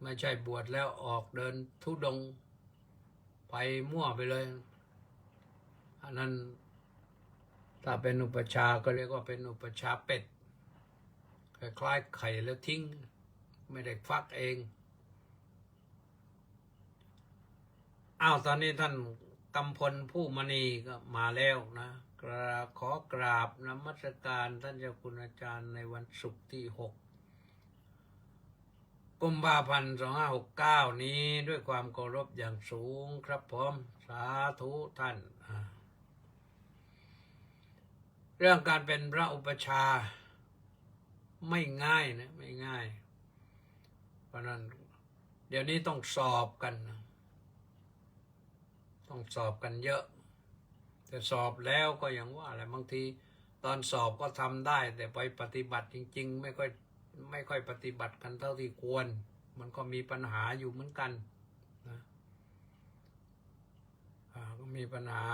ไม่ใช่บวชแล้วออกเดินธุดงค์ไปมั่วไปเลยอันนั้นถ้าเป็นอุปชาก็เรียกว่าเป็นอุปชาเป็ดคล้ายๆไข่แล้วทิ้งไม่ได้ฟักเองตอนนี้ท่านกำพลผู้มณีก็มาแล้วนะขอกราบนมัสการท่านเจ้าคุณอาจารย์ในวันศุกร์ที่6 กุมภาพันธ์ 2569 นี้ด้วยความเคารพอย่างสูงครับผมสาธุท่านเรื่องการเป็นพระอุปชาไม่ง่ายนะไม่ง่ายเพราะนั้นเดี๋ยวนี้ต้องสอบกันต้องสอบกันเยอะแต่สอบแล้วก็อย่างว่าแหละบางทีตอนสอบก็ทำได้แต่ไปปฏิบัติจริงๆไม่ค่อยปฏิบัติกันเท่าที่ควรมันก็มีปัญหาอยู่เหมือนกันนะก็มีปัญหา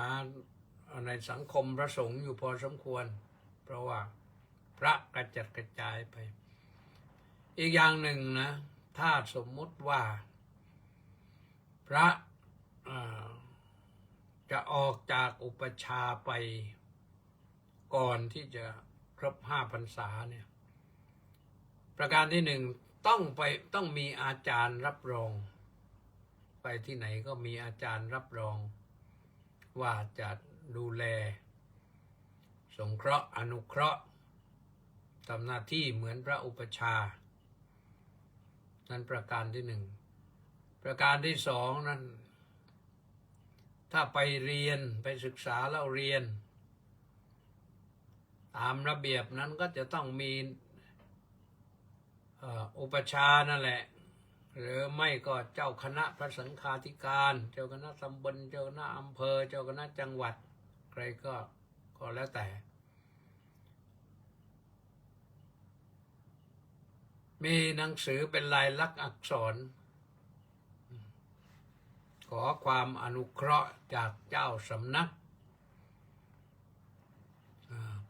ในสังคมพระสงฆ์อยู่พอสมควรเพราะว่าพระกระจัดกระจายไปอีกอย่างหนึ่งนะถ้าสมมุติว่าพระจะออกจากอุปชาไปก่อนที่จะครบ5 พรรษาเนี่ยประการที่1ต้องมีอาจารย์รับรองไปที่ไหนก็มีอาจารย์รับรองว่าจะดูแลสงเคราะห์อนุเคราะห์ทำหน้าที่เหมือนพระอุปชานั้นประการที่1ประการที่2นั้นถ้าไปเรียนไปศึกษาแล้วเรียนตามระเบียบนั้นก็จะต้องมีอุปชานั่นแหละหรือไม่ก็เจ้าคณะพระสังฆาธิการเจ้าคณะตำบลเจ้าคณะอำเภอเจ้าคณะจังหวัดใครก็แล้วแต่มีหนังสือเป็นลายลักษณ์อักษรขอความอนุเคราะห์จากเจ้าสำนัก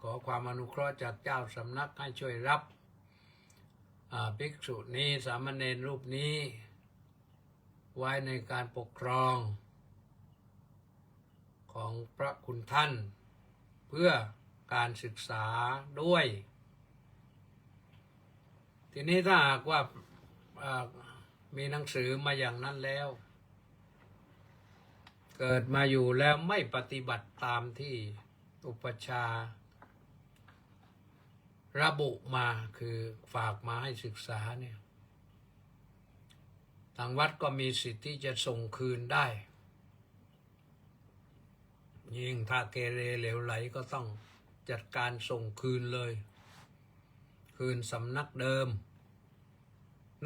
ขอความอนุเคราะห์จากเจ้าสำนักให้ช่วยรับภิกษุนี้สามเณรรูปนี้ไว้ในการปกครองของพระคุณท่านเพื่อการศึกษาด้วยทีนี้ถ้าหากว่ามีหนังสือมาอย่างนั้นแล้วเกิดมาอยู่แล้วไม่ปฏิบัติตามที่อุปชาระบุมาคือฝากมาให้ศึกษาเนี่ยทางวัดก็มีสิทธิ์ที่จะส่งคืนได้ยิ่งถ้าเกเรเหลวไหลก็ต้องจัดการส่งคืนเลยคืนสำนักเดิม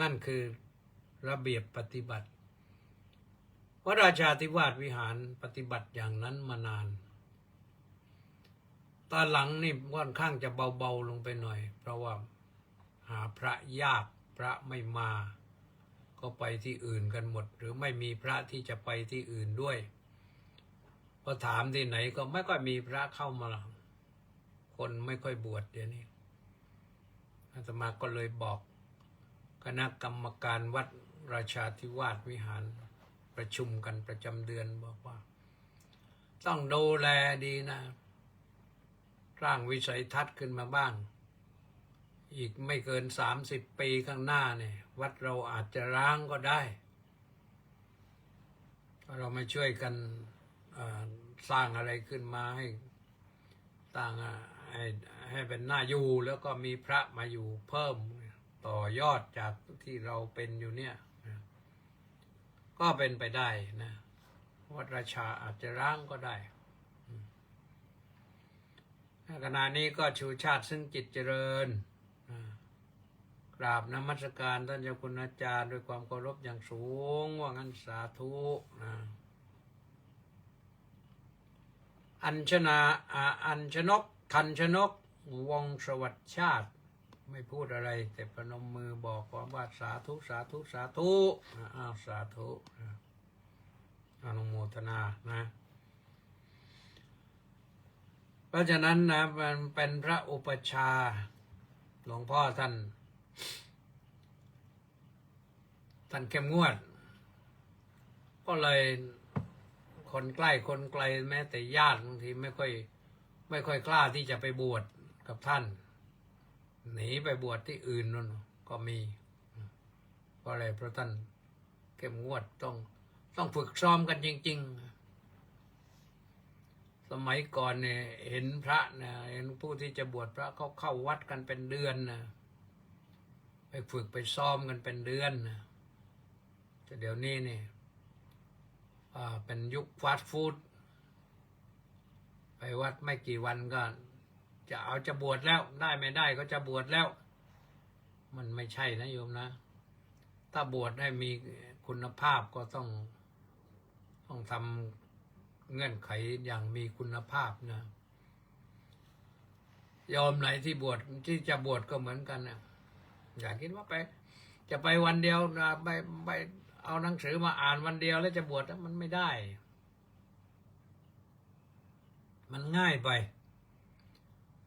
นั่นคือระเบียบปฏิบัติวัดราชาธิวาสวิหารปฏิบัติอย่างนั้นมานานตอนหลังนี่ค่อนข้างจะเบาๆลงไปหน่อยเพราะว่าหาพระยากพระไม่มาก็ไปที่อื่นกันหมดหรือไม่มีพระที่จะไปที่อื่นด้วยพอถามที่ไหนก็ไม่ค่อยมีพระเข้ามาคนไม่ค่อยบวชเดี๋ยวนี้อาตมาก็เลยบอกคณะกรรมการวัดราชาธิวาสวิหารประชุมกันประจำเดือนบอกว่าต้องดูแลดีนะสร้างวิสัยทัศน์ขึ้นมาบ้างอีกไม่เกิน30 ปีข้างหน้าเนี่ยวัดเราอาจจะร้างก็ได้เรามาช่วยกันสร้างอะไรขึ้นมาให้ตั้งให้เป็นหน้าอยู่แล้วก็มีพระมาอยู่เพิ่มต่อยอดจากที่เราเป็นอยู่เนี่ยก็เป็นไปได้นะวัดราชาอาจจะร้างก็ได้ขณะนี้ก็ชูชาติซึ่งจิตเจริญกราบนมัสการท่านเจ้าคุณอาจารย์ด้วยความเคารพอย่างสูงว่างั้นสาธุอัญชนกทันชนกวงสวัสดิ์ชาติไม่พูดอะไรแต่ประนมมือบอกความว่าสาธุสาธุสาธุสาธุอนุโมทนานะเพราะฉะนั้นนะมันเป็นพระอุปชาหลวงพ่อท่าน ท่านเข้มงวด ก็เลยคนใกล้คนไกลแม้แต่ญาติบางทีไม่ค่อยกล้าที่จะไปบวชกับท่าน หนีไปบวชที่อื่นนั่นก็มีเพราะอะไรเพราะท่านเข้มงวดต้องฝึกซ้อมกันจริงๆสมัยก่อนเนี่ยเห็นพระนะเห็นผู้ที่จะบวชพระเขาเข้าวัดกันเป็นเดือนนะไปฝึกไปซ้อมกันเป็นเดือนนะแต่เดี๋ยวนี้นี่เป็นยุคฟาสต์ฟู้ดไปวัดไม่กี่วันก็จะบวชแล้วได้ไม่ได้ก็จะบวชแล้วมันไม่ใช่นะโยมนะถ้าบวชให้มีคุณภาพก็ต้องทำเงื่อนไขอย่างมีคุณภาพนะยอมไหนที่จะบวชก็เหมือนกันนะอย่าคิดว่าจะไปวันเดียวนะไปเอาหนังสือมาอ่านวันเดียวแล้วจะบวชมันไม่ได้มันง่ายไป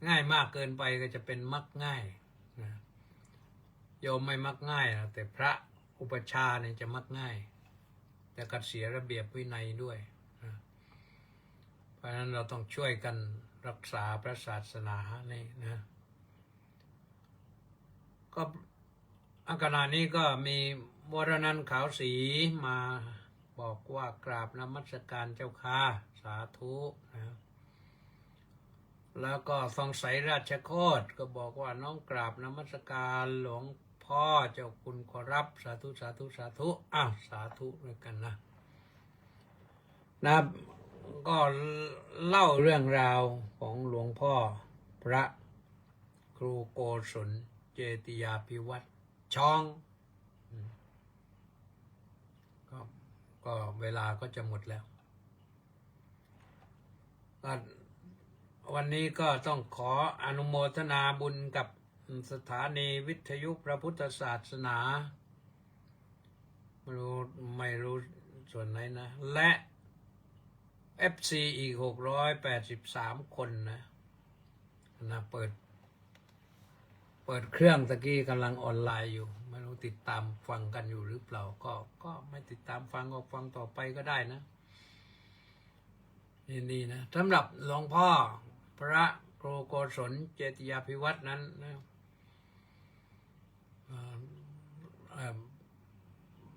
ง่ายมากเกินไปก็จะเป็นมักง่ายนะโยมไม่มักง่ายนะแต่พระอุปชฌาย์เนี่ยจะมักง่ายแต่ก็เสียระเบียบวินัยด้วยนะเพราะฉะนั้นเราต้องช่วยกันรักษาพระศาสนานี่นะก็ขณะนี้ก็มีวรนันท์ขาวศรีมาบอกว่ากราบนมัสการเจ้าค่ะสาธุนะแล้วก็ทองใสราชโคตก็บอกว่าน้องกราบนมัสการหลวงพ่อเจ้าคุณขอรับสาธุสาธุสาธุสาธุด้วยกันนะก็เล่าเรื่องราวของหลวงพ่อพระครูโกศลเจติยาภิวัตรช่องก็เวลาก็จะหมดแล้ววันนี้ก็ต้องขออนุโมทนาบุญกับสถานีวิทยุพระพุทธศาสนาไม่รู้ส่วนไหนนะและ FC อีก683 คนนะเปิดเครื่องตะกี้กำลังออนไลน์อยู่ไม่รู้ติดตามฟังกันอยู่หรือเปล่าก็ไม่ติดตามฟังก็ฟังต่อไปก็ได้นะนี่นะสำหรับหลวงพ่อพระครูโกศลเจติยาภิวัตรนั้นนะ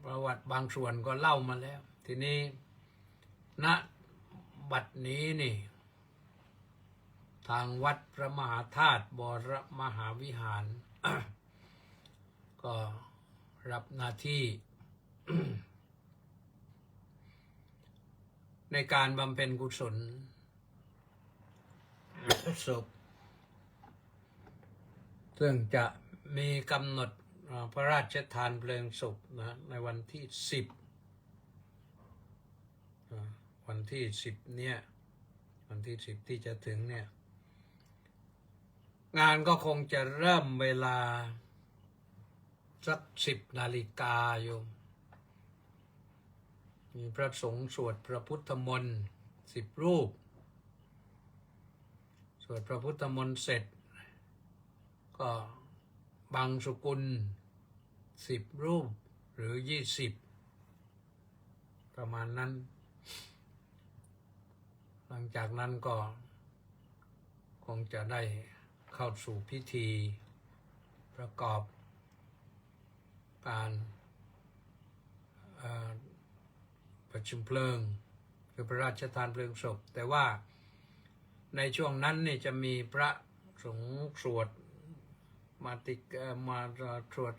ประวัติบางส่วนก็เล่ามาแล้วทีนี้ณบัดนี้นี่ทางวัดพระมหาธาตุบรมหาวิหาร ก็รับหน้าที่ ในการบำเพ็ญกุศลศพซึ่งจะมีกำหนดพระราชทานเพลิงศพนะในวันที่10วันที่10เนี่ยวันที่10ที่จะถึงเนี่ยงานก็คงจะเริ่มเวลาสัก10 นาฬิกาโยมมีพระสงฆ์สวดพระพุทธมนต์10 รูปสวดพระพุทธมนต์เสร็จก็บังสุกุล10 รูปหรือ20ประมาณนั้นหลังจากนั้นก็คงจะได้เข้าสู่พิธีประกอบการประชุมเพลิงคือพระราชทานเพลิงศพแต่ว่าในช่วงนั้นนี่จะมีพระสงฆ์สวดมา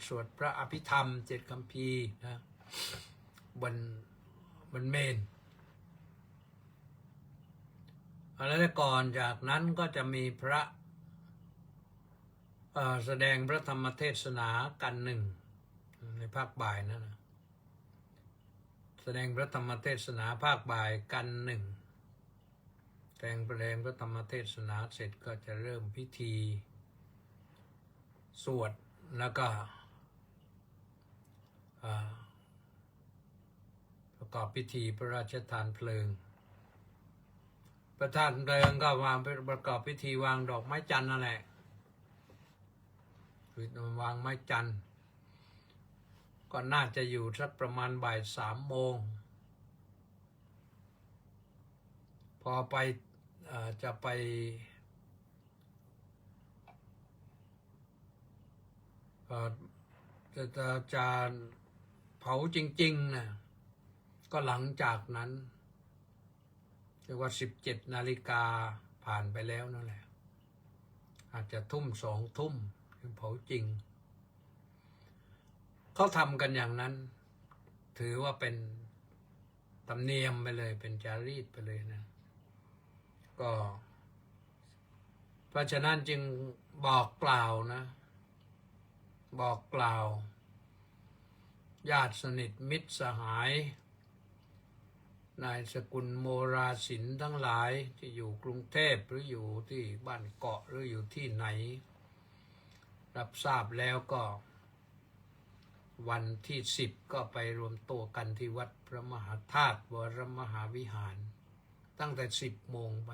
สวดพระอภิธรรม7 คัมภีร์นะบนเมนแล้วก่อนจากนั้นก็จะมีพระแสดงพระธรรมเทศนากันหนึ่งในภาคบ่ายนั่นนะแสดงพระธรรมเทศนาภาคบ่ายกันหนึ่งแสดงพระธรรมเทศนาเสร็จก็จะเริ่มพิธีสวดแล้วก็ประกอบพิธีพระราชทานเพลิงประธานเพลิงก็ประกอบพิธีวางดอกไม้จันทร์นั่นแหละคือวางไม้จันทร์ ก็น่าจะอยู่สักประมาณบ่าย3 โมงพอไปจะไปจะเผาจริงๆนะก็หลังจากนั้นเรียกว่า17 นาฬิกาผ่านไปแล้วนั่นแหละอาจจะทุ่ม2 ทุ่มเผาจริงเขาทำกันอย่างนั้นถือว่าเป็นธรรมเนียมไปเลยเป็นจารีตไปเลยนะก็เพราะฉะนั้นจึงบอกกล่าวนะบอกกล่าวญาติสนิทมิตรสหายนายสกุลโมราศิลป์ทั้งหลายที่อยู่กรุงเทพหรืออยู่ที่บ้านเกาะหรืออยู่ที่ไหนรับทราบแล้วก็วันที่10ก็ไปรวมตัวกันที่วัดพระมหาธาตุวรมหาวิหารตั้งแต่10 โมงไป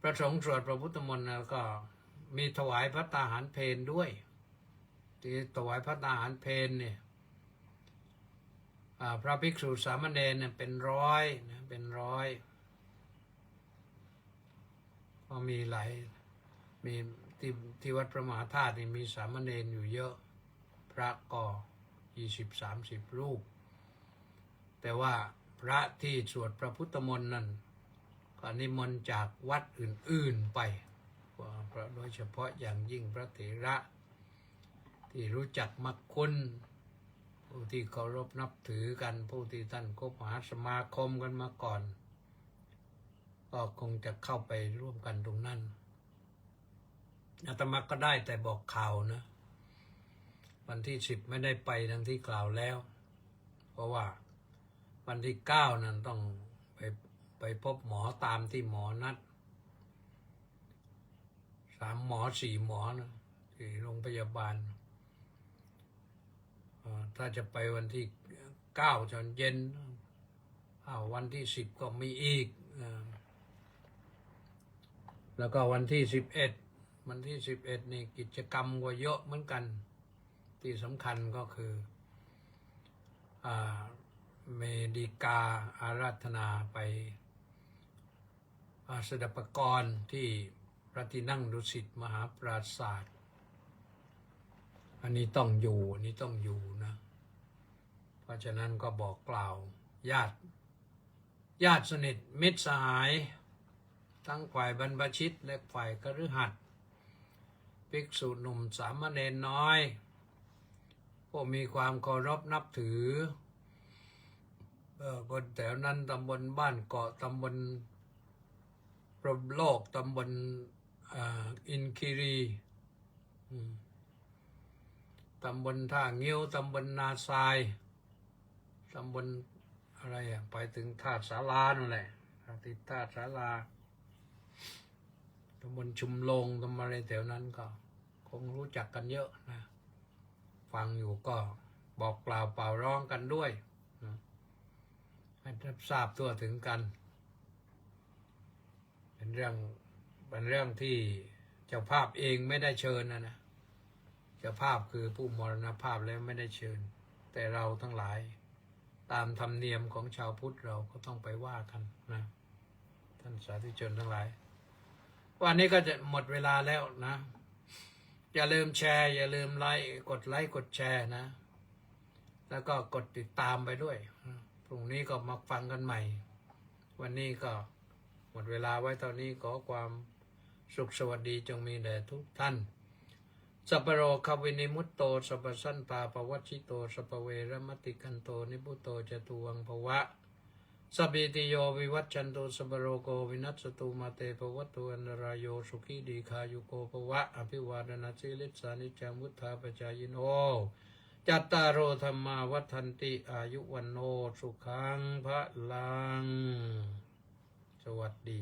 พระสงฆ์สวดพระพุทธมนต์แล้วก็มีถวายพระตาหารเพลด้วยที่ถวายพระตาหารเพลเนี่ยพระภิกษุสามเณรเนี่ยเป็นร้อยนะเป็นร้อยก็มีหลายมีที่วัดพระมหาธาตุนี่มีสามเณรอยู่เยอะพระก็20-30 รูปแต่ว่าพระที่สวดพระพุทธมนต์นั่นก็นิมนต์จากวัดอื่นๆไปโดยเฉพาะอย่างยิ่งพระเถระที่รู้จักมักคุ้นผู้ที่เคารพนับถือกันผู้ที่ท่านคบหาสมาคมกันมาก่อนก็คงจะเข้าไปร่วมกันตรงนั้นอาตมาก็ได้แต่บอกข่าวนะวันที่10ไม่ได้ไปดังที่กล่าวแล้วเพราะว่าวันที่9นั้นต้องไปพบหมอตามที่หมอนัด3 หมอ 4 หมอนะที่โรงพยาบาลถ้าจะไปวันที่9 ตอนเย็นวันที่10ก็มีอีกแล้วก็วันที่11นี่กิจกรรมก็เยอะเหมือนกันที่สำคัญก็คือเมดิกาอาราธนาไปสดับปกรณ์ที่พระที่นั่งดุสิตมหาปราศาสตร์อันนี้ต้องอยู่นะเพราะฉะนั้นก็บอกกล่าวญาติสนิทมิตรสหายทั้งฝ่ายบรรพชิตและฝ่ายคฤหัสถ์ภิกษุหนุ่มสามเณรน้อยผู้มีความเคารพนับถือคนแถวนั้นตำบลบ้านเกาะตำบลพรหมโลกตำบลอินคีรีตำบลท่าเงี้ยวตำบลนาทรายตำบลอะไรไปถึงท่าสารานั่นแหละติดท่าสาราตำบลชุมลงตำบลอะไรแถวนั้นก็คงรู้จักกันเยอะนะฟังอยู่ก็บอกกล่าวเป่าร้องกันด้วยนะให้รับทราบทั่วถึงกันเป็นเรื่องที่เจ้าภาพเองไม่ได้เชิญนะเจ้าภาพคือผู้มรณภาพแล้วไม่ได้เชิญแต่เราทั้งหลายตามธรรมเนียมของชาวพุทธเราก็ต้องไปว่ากันนะท่านสาธุชนทั้งหลายวันนี้ก็จะหมดเวลาแล้วนะอย่าลืมแชร์อย่าลืมกดไลค์กดแชร์นะแล้วก็กดติดตามไปด้วยพรุ่งนี้ก็มาฟังกันใหม่วันนี้ก็หมดเวลาไว้เท่านี้ขอความสุขสวัสดีจงมีแด่ทุกท่านสัพพโรควินิมุตโตสัพพสันตาปวัชชิโตสัพพเวรมติกันโตนิพุตโตจตุวังภวะสัพพิติโยวิวัชชันโตสัพพโรโกวินัสสตุมาเตภวัตตุอันตรายโยสุขีดีคายุโกภวะอภิวาทนาสิลิสานิจังวุฒาปจายโนจัตตารโอธรรมาวัฏันติอายุวันโนสุขังพระลังสวัสดี